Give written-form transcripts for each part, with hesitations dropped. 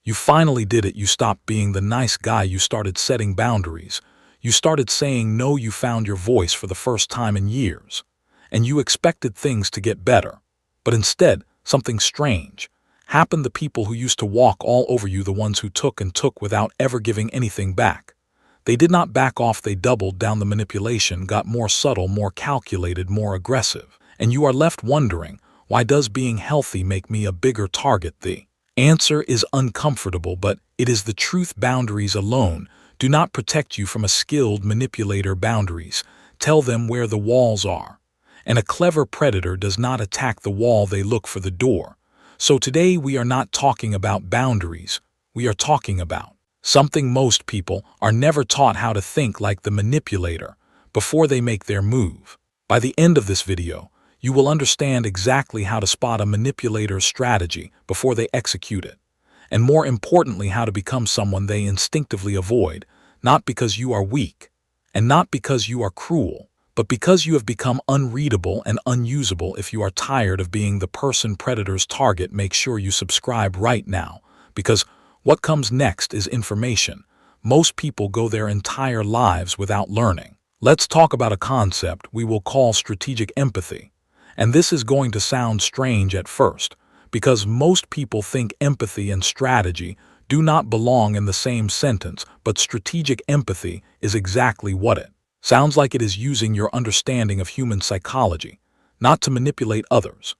You finally did it. You stopped being the nice guy. You started setting boundaries. You started saying no. You found your voice for the first time in years. And you expected things to get better. But instead, something strange happened. The people who used to walk all over you, the ones who took and took without ever giving anything back, they did not back off. They doubled down. The manipulation got more subtle, more calculated, more aggressive. And you are left wondering, why does being healthy make me a bigger target? The answer is uncomfortable, but it is the truth. Boundaries alone do not protect you from a skilled manipulator. Boundaries tell them where the walls are. And a clever predator does not attack the wall, they look for the door. So today we are not talking about boundaries, we are talking about something most people are never taught: how to think like the manipulator before they make their move. By the end of this video, you will understand exactly how to spot a manipulator's strategy before they execute it, and more importantly, how to become someone they instinctively avoid, not because you are weak, and not because you are cruel, but because you have become unreadable and unusable. If you are tired of being the person predators target, make sure you subscribe right now, because what comes next is information most people go their entire lives without learning. Let's talk about a concept we will call strategic empathy. And this is going to sound strange at first, because most people think empathy and strategy do not belong in the same sentence, but strategic empathy is exactly what it sounds like. It is using your understanding of human psychology, not to manipulate others,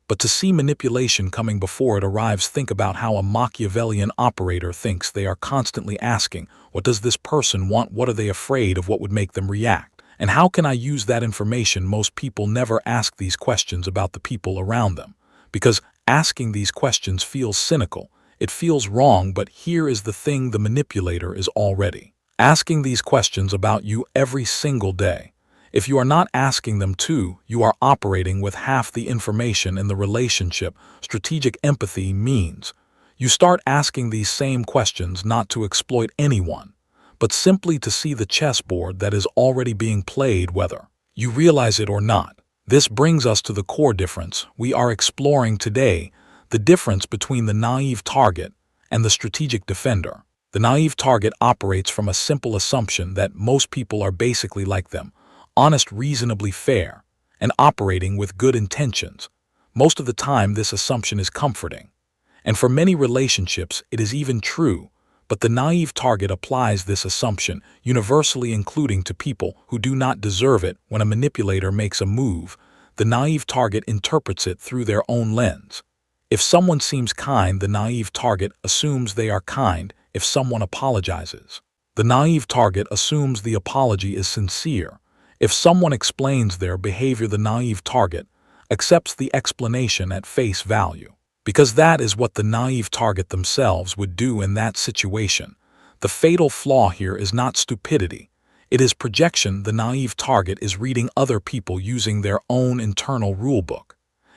but to see manipulation coming before it arrives. Think about how a Machiavellian operator thinks. They are constantly asking, what does this person want? What are they afraid of? What would make them react? And how can I use that information? Most people never ask these questions about the people around them, because asking these questions feels cynical. It feels wrong. But here is the thing: the manipulator is already asking these questions about you every single day. If you are not asking them to, you are operating with half the information in the relationship. Strategic empathy means you start asking these same questions not to exploit anyone, but simply to see the chessboard that is already being played, whether you realize it or not. This brings us to the core difference we are exploring today: the difference between the naive target and the strategic defender. The naive target operates from a simple assumption that most people are basically like them, honest, reasonably fair, and operating with good intentions. Most of the time, this assumption is comforting, and for many relationships, it is even true. But the naive target applies this assumption universally, including to people who do not deserve it. When a manipulator makes a move, the naive target interprets it through their own lens. If someone seems kind, the naive target assumes they are kind. If someone apologizes, the naive target assumes the apology is sincere. If someone explains their behavior, the naive target accepts the explanation at face value, because that is what the naive target themselves would do in that situation. The fatal flaw here is not stupidity, it is projection. The naive target is reading other people using their own internal rulebook,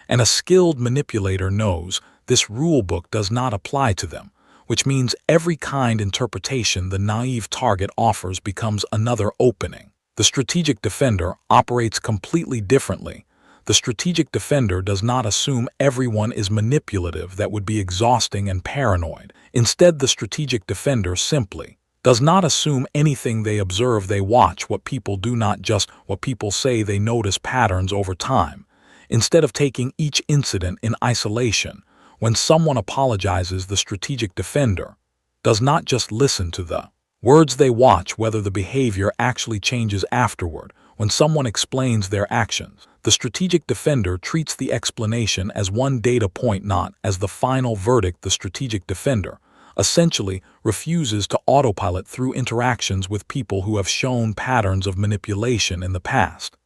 and a skilled manipulator knows this rulebook does not apply to them, which means every kind interpretation the naive target offers becomes another opening. The strategic defender operates completely differently. The strategic defender does not assume everyone is manipulative. That would be exhausting and paranoid. Instead, the strategic defender simply does not assume anything. They observe, they watch what people do, not just what people say. They notice patterns over time. Instead of taking each incident in isolation, when someone apologizes, the strategic defender does not just listen to the words. They watch whether the behavior actually changes afterward. When someone explains their actions, the strategic defender treats the explanation as one data point, not as the final verdict. The strategic defender essentially refuses to autopilot through interactions with people who have shown patterns of manipulation in the past.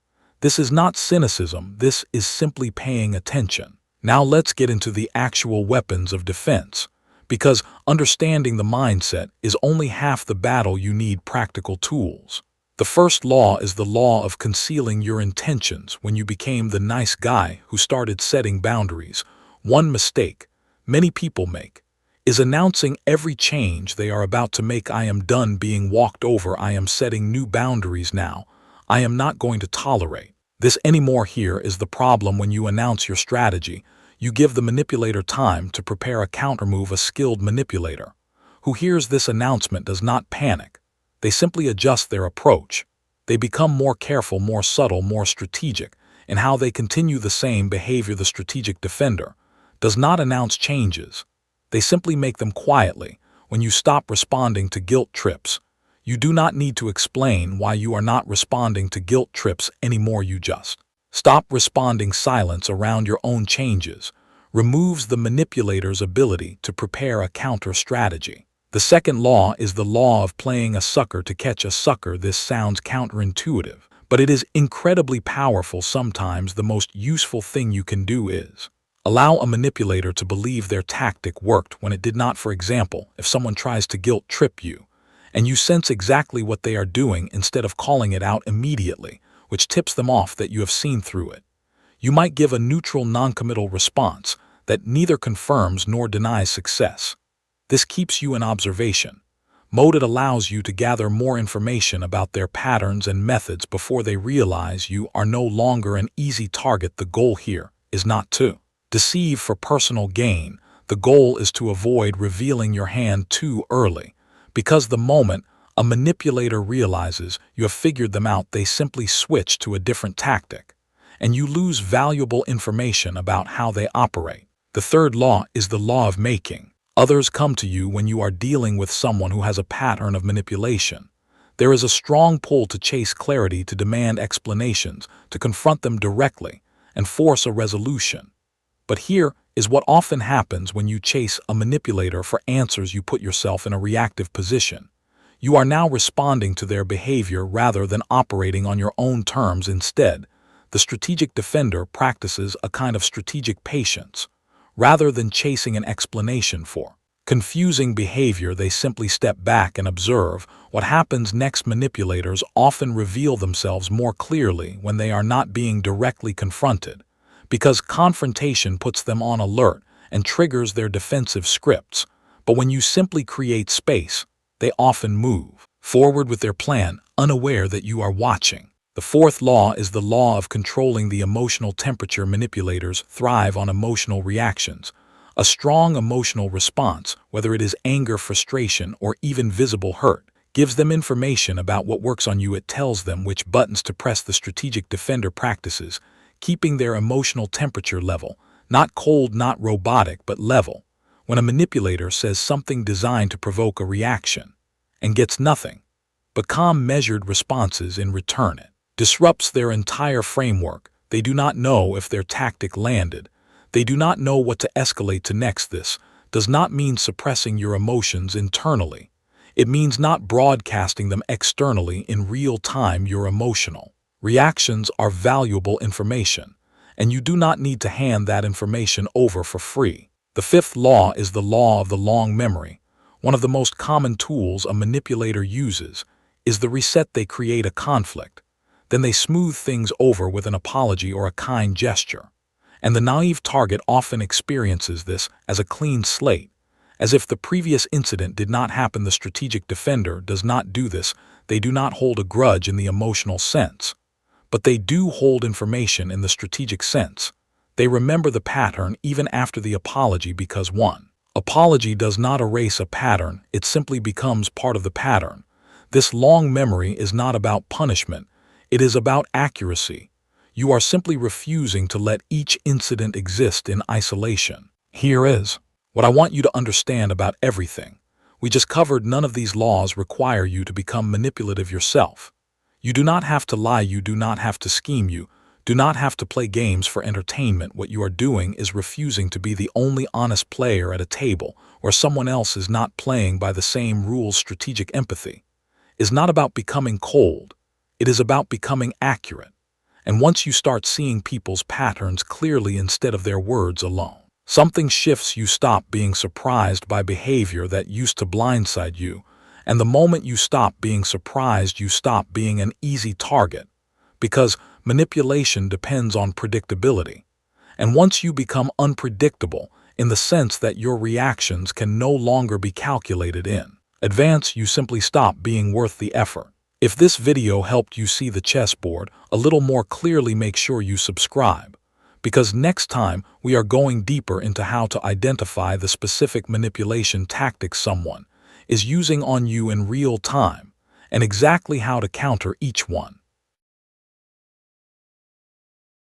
This is not cynicism, this is simply paying attention. Now let's get into the actual weapons of defense, because understanding the mindset is only half the battle. You need practical tools. The first law is the law of concealing your intentions. When you became the nice guy who started setting boundaries, one mistake many people make is announcing every change they are about to make. I am done being walked over. I am setting new boundaries now. I am not going to tolerate this anymore. Here is the problem: when you announce your strategy, You give the manipulator time to prepare a countermove. A skilled manipulator who hears this announcement does not panic. They simply adjust their approach. They become more careful, more subtle, more strategic in how they continue the same behavior. The strategic defender does not announce changes. They simply make them quietly. When you stop responding to guilt trips, you do not need to explain why you are not responding to guilt trips anymore. You just stop responding. Silence around your own changes removes the manipulator's ability to prepare a counter strategy. The second law is the law of playing a sucker to catch a sucker. This sounds counterintuitive, but it is incredibly powerful. Sometimes the most useful thing you can do is allow a manipulator to believe their tactic worked when it did not. For example, if someone tries to guilt trip you, and you sense exactly what they are doing instead of calling it out immediately, which tips them off that you have seen through it, you might give a neutral, noncommittal response that neither confirms nor denies success. This keeps you in observation mode. It allows you to gather more information about their patterns and methods before they realize you are no longer an easy target. The goal here is not to deceive for personal gain. The goal is to avoid revealing your hand too early, because the moment a manipulator realizes you have figured them out, they simply switch to a different tactic, and you lose valuable information about how they operate. The third law is the law of making others come to you. When you are dealing with someone who has a pattern of manipulation, there is a strong pull to chase clarity, to demand explanations, to confront them directly, and force a resolution. But here is what often happens when you chase a manipulator for answers. You put yourself in a reactive position. You are now responding to their behavior rather than operating on your own terms. Instead, the strategic defender practices a kind of strategic patience. Rather than chasing an explanation for confusing behavior, they simply step back and observe what happens next. Manipulators often reveal themselves more clearly when they are not being directly confronted, because confrontation puts them on alert and triggers their defensive scripts. But when you simply create space, they often move forward with their plan, unaware that you are watching. The fourth law is the law of controlling the emotional temperature. Manipulators thrive on emotional reactions. A strong emotional response, whether it is anger, frustration, or even visible hurt, gives them information about what works on you. It tells them which buttons to press. The strategic defender practices keeping their emotional temperature level, not cold, not robotic, but level. When a manipulator says something designed to provoke a reaction and gets nothing but calm, measured responses in return, it disrupts their entire framework. They do not know if their tactic landed. They do not know what to escalate to next. This does not mean suppressing your emotions internally. It means not broadcasting them externally in real time. Your emotional reactions are valuable information, and you do not need to hand that information over for free. The fifth law is the law of the long memory. One of the most common tools a manipulator uses is the reset. They create a conflict. Then they smooth things over with an apology or a kind gesture. And the naive target often experiences this as a clean slate, as if the previous incident did not happen. The strategic defender does not do this. They do not hold a grudge in the emotional sense, but they do hold information in the strategic sense. They remember the pattern even after the apology, because one apology does not erase a pattern, it simply becomes part of the pattern. This long memory is not about punishment. It is about accuracy. You are simply refusing to let each incident exist in isolation. Here is what I want you to understand about everything we just covered. None of these laws require you to become manipulative yourself. You do not have to lie. You do not have to scheme. You do not have to play games for entertainment. What you are doing is refusing to be the only honest player at a table where someone else is not playing by the same rules. Strategic empathy is not about becoming cold. It is about becoming accurate. And once you start seeing people's patterns clearly instead of their words alone, something shifts. You stop being surprised by behavior that used to blindside you. And the moment you stop being surprised, you stop being an easy target. Because manipulation depends on predictability. And once you become unpredictable, in the sense that your reactions can no longer be calculated in advance, you simply stop being worth the effort. If this video helped you see the chessboard a little more clearly, make sure you subscribe, because next time we are going deeper into how to identify the specific manipulation tactics someone is using on you in real time and exactly how to counter each one.